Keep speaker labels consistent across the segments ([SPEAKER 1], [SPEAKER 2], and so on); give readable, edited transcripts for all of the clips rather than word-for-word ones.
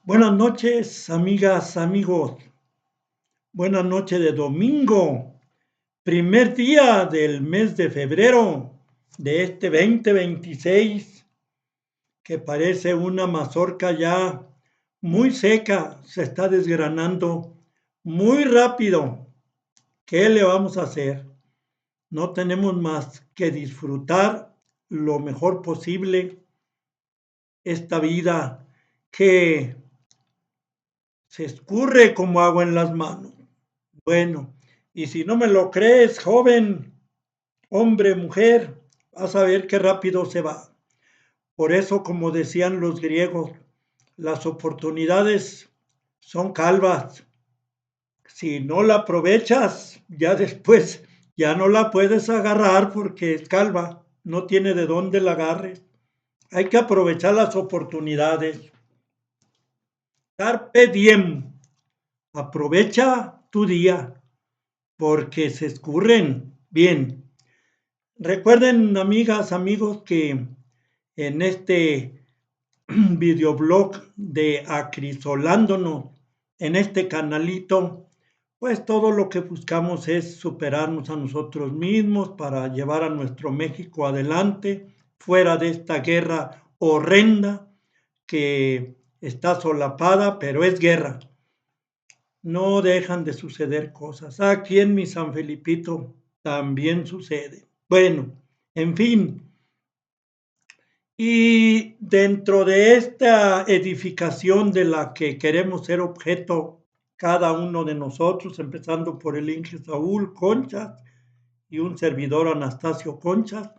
[SPEAKER 1] Buenas noches, amigas, amigos. Buenas noches de domingo, primer día del mes de febrero de este 2026, que parece una mazorca ya muy seca, se está desgranando muy rápido. ¿Qué le vamos a hacer? No tenemos más que disfrutar lo mejor posible esta vida que se escurre como agua en las manos. Bueno, y si no me lo crees, joven, hombre, mujer, vas a ver qué rápido se va. Por eso, como decían los griegos, las oportunidades son calvas. Si no la aprovechas, ya después ya no la puedes agarrar porque es calva, no tiene de dónde la agarres. Hay que aprovechar las oportunidades. Carpe diem. Aprovecha tu día porque se escurren. Bien, recuerden, amigas, amigos, que en este videoblog de Acrisolándonos, en este canalito, pues todo lo que buscamos es superarnos a nosotros mismos para llevar a nuestro México adelante, fuera de esta guerra horrenda que está solapada, pero es guerra. No dejan de suceder cosas. Aquí en mi San Felipito también sucede. Bueno, en fin. Y dentro de esta edificación de la que queremos ser objeto cada uno de nosotros, empezando por el Inge Saúl Conchas y un servidor Anastasio Conchas,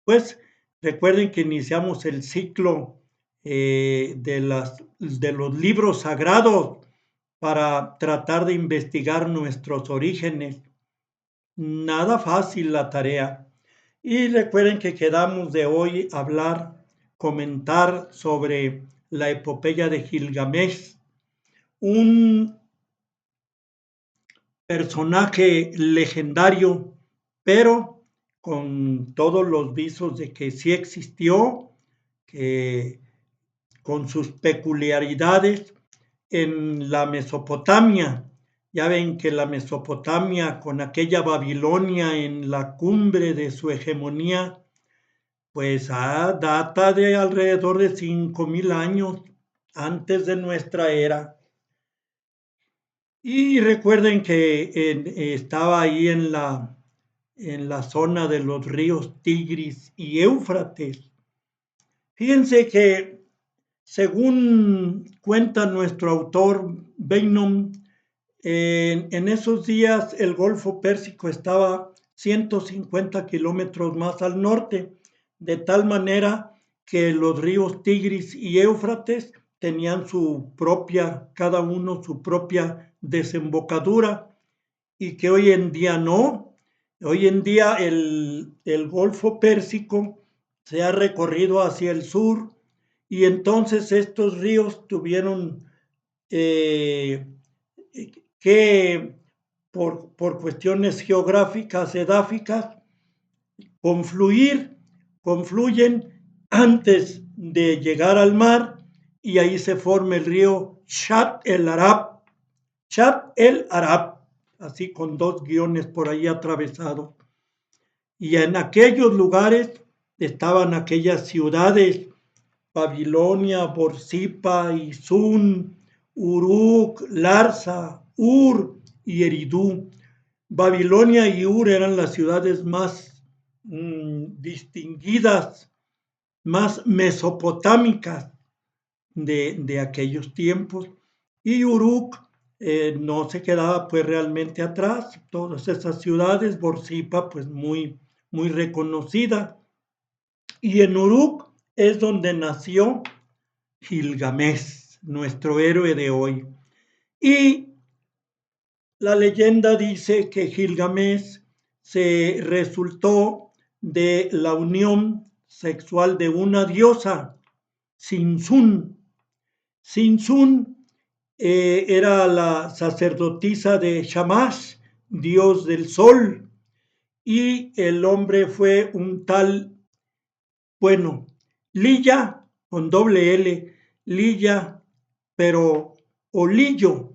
[SPEAKER 1] pues recuerden que iniciamos el ciclo de los libros sagrados para tratar de investigar nuestros orígenes. Nada fácil la tarea. Y recuerden que quedamos de hoy hablar, comentar sobre la epopeya de Gilgamesh, un personaje legendario, pero con todos los visos de que sí existió, que con sus peculiaridades en la Mesopotamia. Ya ven que la Mesopotamia, con aquella Babilonia en la cumbre de su hegemonía, pues data de alrededor de 5.000 años antes de nuestra era. Y recuerden que estaba ahí en la zona de los ríos Tigris y Éufrates. Fíjense que según cuenta nuestro autor Beynon, en esos días el Golfo Pérsico estaba 150 kilómetros más al norte, de tal manera que los ríos Tigris y Éufrates tenían cada uno su propia desembocadura, y que hoy en día no. Hoy en día el Golfo Pérsico se ha recorrido hacia el sur, y entonces estos ríos tuvieron eh, que, por cuestiones geográficas, edáficas, confluir, confluyen antes de llegar al mar, y ahí se forma el río Chat el Arab, así con dos guiones por ahí atravesados. Y en aquellos lugares estaban aquellas ciudades: Babilonia, Borsipa, Izun, Uruk, Larsa, Ur y Eridú. Babilonia y Ur eran las ciudades más distinguidas, más mesopotámicas de aquellos tiempos. Y Uruk no se quedaba pues realmente atrás. Todas esas ciudades, Borsipa pues muy, muy reconocida. Y en Uruk es donde nació Gilgamesh, nuestro héroe de hoy. Y la leyenda dice que Gilgamesh se resultó de la unión sexual de una diosa, Sinsun. Sinsun era la sacerdotisa de Shamash, dios del sol, y el hombre fue un tal, bueno, Lilla, con doble L, Lilla pero o Lillo.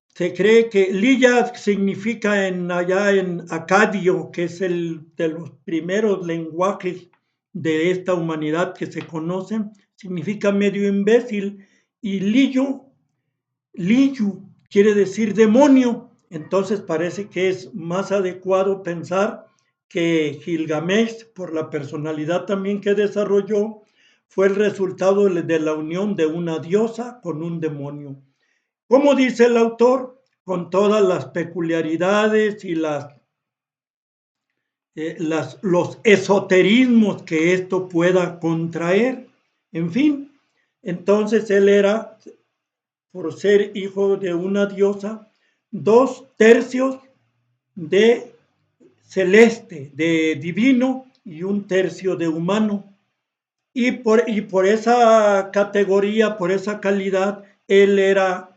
[SPEAKER 1] Se cree que Lilla significa allá en acadio, que es el de los primeros lenguajes de esta humanidad que se conocen, significa medio imbécil, y Liyu quiere decir demonio. Entonces parece que es más adecuado pensar que Gilgamesh, por la personalidad también que desarrolló, fue el resultado de la unión de una diosa con un demonio. Como dice el autor, con todas las peculiaridades y los esoterismos que esto pueda contraer. En fin, entonces él era, por ser hijo de una diosa, 2/3 de celeste, de divino, y 1/3 de humano. Y por esa categoría, por esa calidad, él era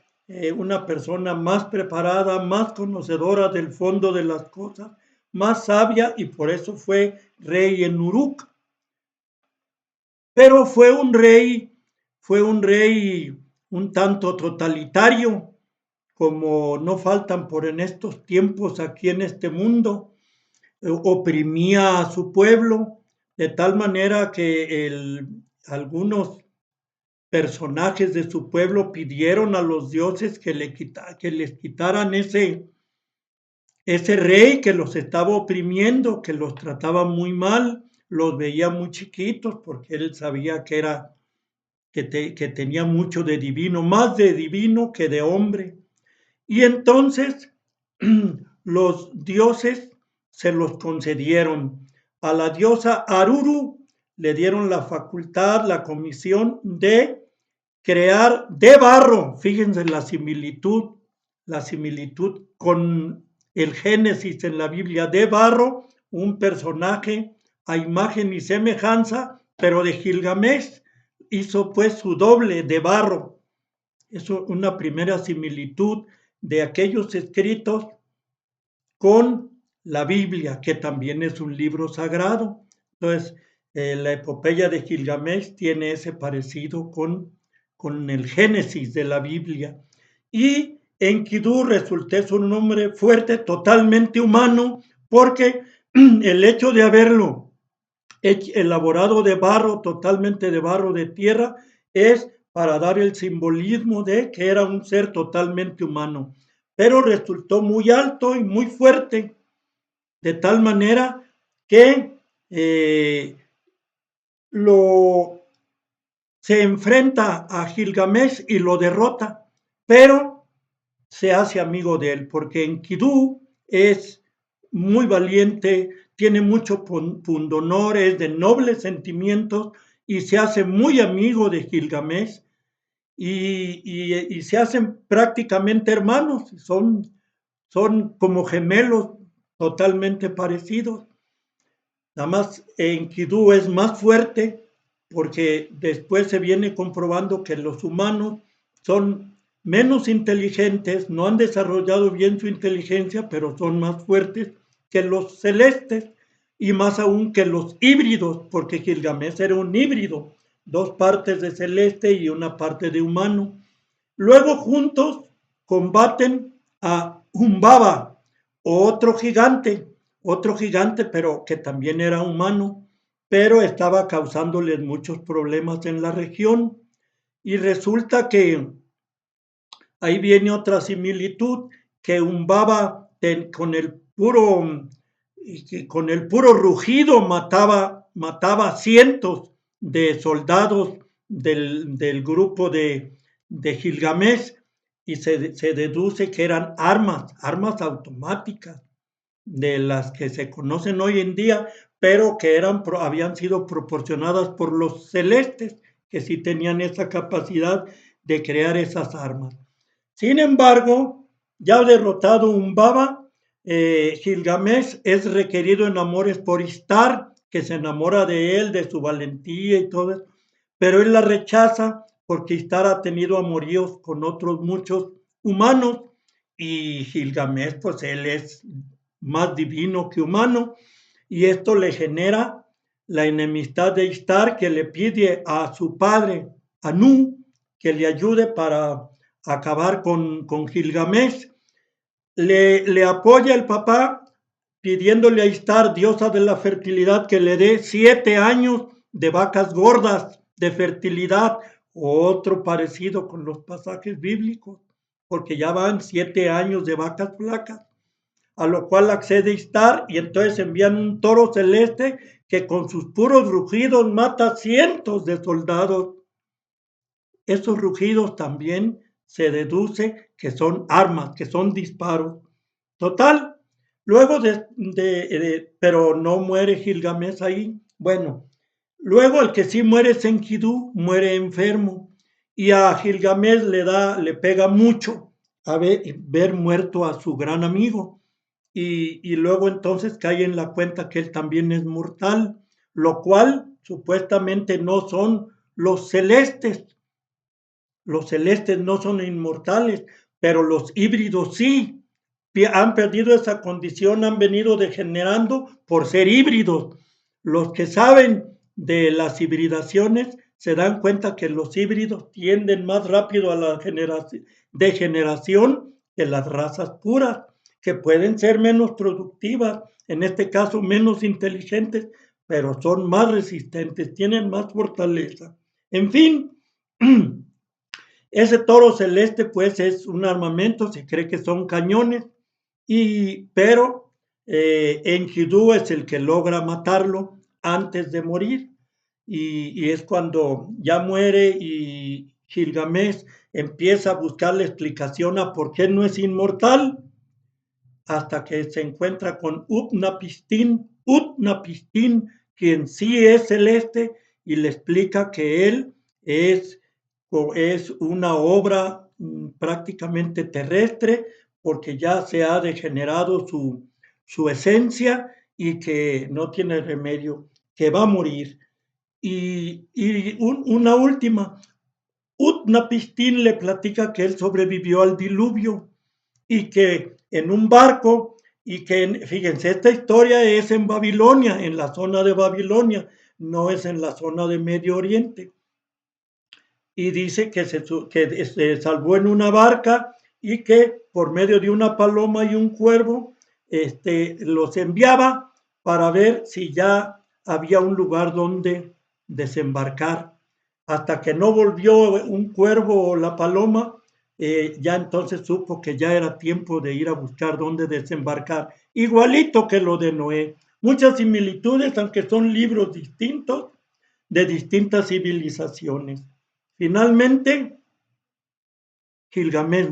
[SPEAKER 1] una persona más preparada, más conocedora del fondo de las cosas, más sabia, y por eso fue rey en Uruk. Pero fue un rey un tanto totalitario, como no faltan por en estos tiempos aquí en este mundo. Oprimía a su pueblo de tal manera que algunos personajes de su pueblo pidieron a los dioses que les quitaran ese rey que los estaba oprimiendo, que los trataba muy mal, los veía muy chiquitos porque él sabía que tenía mucho de divino, más de divino que de hombre. Y entonces los dioses se los concedieron. A la diosa Aruru le dieron la facultad, la comisión de crear de barro, fíjense la similitud con el Génesis en la Biblia, de barro, un personaje a imagen y semejanza, pero de Gilgamesh hizo pues su doble de barro. Es una primera similitud de aquellos escritos con la Biblia, que también es un libro sagrado. Entonces, la epopeya de Gilgamesh tiene ese parecido con el Génesis de la Biblia. Y Enkidu resultó ser un hombre fuerte, totalmente humano, porque el hecho de haberlo elaborado de barro, totalmente de barro de tierra, es para dar el simbolismo de que era un ser totalmente humano. Pero resultó muy alto y muy fuerte, de tal manera que se enfrenta a Gilgamesh y lo derrota, pero se hace amigo de él, porque Enkidu es muy valiente, tiene mucho pundonor, es de nobles sentimientos y se hace muy amigo de Gilgamesh y se hacen prácticamente hermanos, son como gemelos totalmente parecidos. Nada más Enkidu es más fuerte porque después se viene comprobando que los humanos son menos inteligentes, no han desarrollado bien su inteligencia, pero son más fuertes que los celestes y más aún que los híbridos, porque Gilgamesh era un híbrido, 2 partes de celeste y 1 parte de humano. Luego juntos combaten a Humbaba, otro gigante, pero que también era humano, pero estaba causándoles muchos problemas en la región. Y resulta que ahí viene otra similitud, que Humbaba con el puro rugido mataba cientos de soldados del grupo de Gilgamesh, y se deduce que eran armas automáticas de las que se conocen hoy en día, pero que habían sido proporcionadas por los celestes, que sí tenían esa capacidad de crear esas armas. Sin embargo, ya derrotado Humbaba, Gilgamesh es requerido en amores por Ishtar, que se enamora de él, de su valentía y todo eso, pero él la rechaza porque Ishtar ha tenido amoríos con otros muchos humanos y Gilgamesh, pues él es más divino que humano, y esto le genera la enemistad de Ishtar, que le pide a su padre Anu que le ayude para acabar con Gilgamesh. Le apoya el papá pidiéndole a Ishtar, diosa de la fertilidad, que le dé 7 años de vacas gordas de fertilidad, otro parecido con los pasajes bíblicos, porque ya van 7 años de vacas flacas, a lo cual accede Ishtar y entonces envían un toro celeste que con sus puros rugidos mata cientos de soldados. Esos rugidos también se deduce que son armas, que son disparos. Total, luego pero no muere Gilgamesh ahí. Bueno, luego el que sí muere es Enkidu, muere enfermo. Y a Gilgamesh le pega mucho a ver muerto a su gran amigo. Y luego entonces cae en la cuenta que él también es mortal, lo cual supuestamente no son los celestes. Los celestes no son inmortales, pero los híbridos sí. Han perdido esa condición, han venido degenerando por ser híbridos. Los que saben de las hibridaciones se dan cuenta que los híbridos tienden más rápido a la degeneración que las razas puras, que pueden ser menos productivas, en este caso menos inteligentes, pero son más resistentes, tienen más fortaleza. En fin, ese toro celeste pues es un armamento, se cree que son cañones, pero Enkidu es el que logra matarlo antes de morir y es cuando ya muere y Gilgamesh empieza a buscar la explicación a por qué no es inmortal hasta que se encuentra con Utnapishtim, quien sí es celeste y le explica que él es una obra prácticamente terrestre porque ya se ha degenerado su esencia y que no tiene remedio, que va a morir. Una última, Utnapishtim le platica que él sobrevivió al diluvio y que en un barco, y que, fíjense, esta historia es en Babilonia, en la zona de Babilonia, no es en la zona de Medio Oriente. Y dice que se salvó en una barca y que por medio de una paloma y un cuervo los enviaba para ver si ya había un lugar donde desembarcar. Hasta que no volvió un cuervo o la paloma, ya entonces supo que ya era tiempo de ir a buscar dónde desembarcar. Igualito que lo de Noé. Muchas similitudes, aunque son libros distintos de distintas civilizaciones. Finalmente, Gilgamesh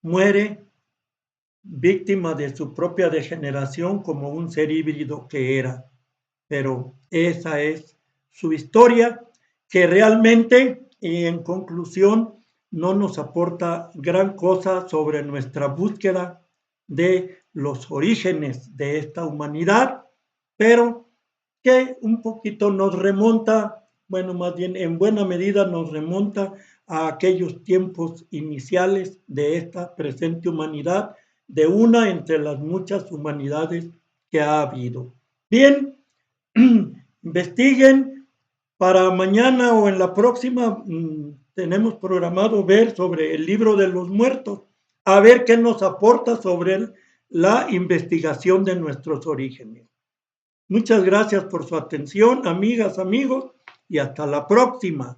[SPEAKER 1] muere víctima de su propia degeneración como un ser híbrido que era. Pero esa es su historia, que realmente, en conclusión, no nos aporta gran cosa sobre nuestra búsqueda de los orígenes de esta humanidad, pero que un poquito nos remonta, bueno, más bien en buena medida nos remonta a aquellos tiempos iniciales de esta presente humanidad, de una entre las muchas humanidades que ha habido. Bien, investiguen para mañana o en la próxima. Tenemos programado ver sobre el libro de los muertos, a ver qué nos aporta sobre la investigación de nuestros orígenes. Muchas gracias por su atención, amigas, amigos, y hasta la próxima.